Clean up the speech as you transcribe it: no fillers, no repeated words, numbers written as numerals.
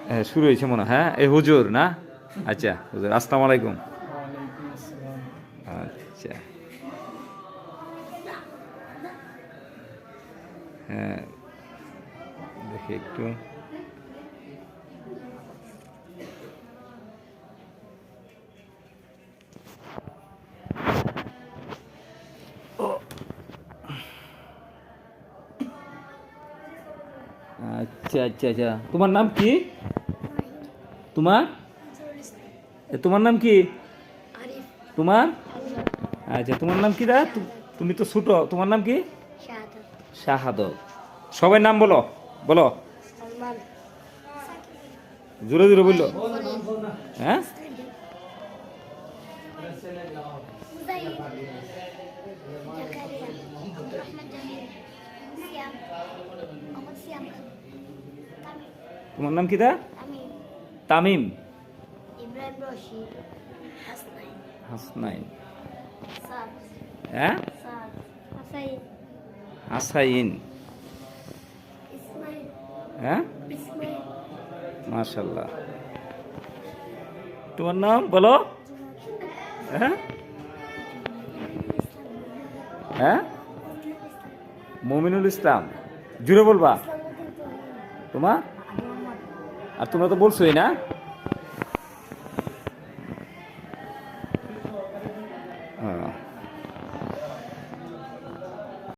হ্যাঁ শুরু হয়েছে মনে হয়। হ্যাঁ এই হুজুর না? আচ্ছা হুজুর, আসসালামু আলাইকুম। ওয়ালাইকুম আসসালাম। আচ্ছা হ্যাঁ, দেখি একটু। আচ্ছা আচ্ছা আচ্ছা, তোমার নাম কি? তোমার তোমার নাম কি? আরিফ, তোমার হামজা, আচ্ছা, তোমার নাম কি দা? তুমি তো ছোট, তোমার নাম কি? শাহাদাত, শাহাদত। সবাই নাম বলো, বলো সালমান, জোরে জোরে বললো। হ্যাঁ মুজাহিদ, জাকারিয়া, আব্দুর রহমান জামিল, সিয়াম, মোহাম্মদ সিয়াম খান, তোমার নাম কি দা? তামিম, তামিম, ইব্রাহিম রশিদ, হাসনাইন, হাসনাইন, সাদ, হ্যাঁ সাদ, হাসাইন, হাসাইন, ইসমাইল, হ্যাঁ ইসমাইল, মাশাল্লাহ। তোমার নাম বলো। হ্যাঁ হ্যাঁ মমিনুল ইসলাম, জুড়ে বলবা। তোমার আর তোমরা তো বলছোই না।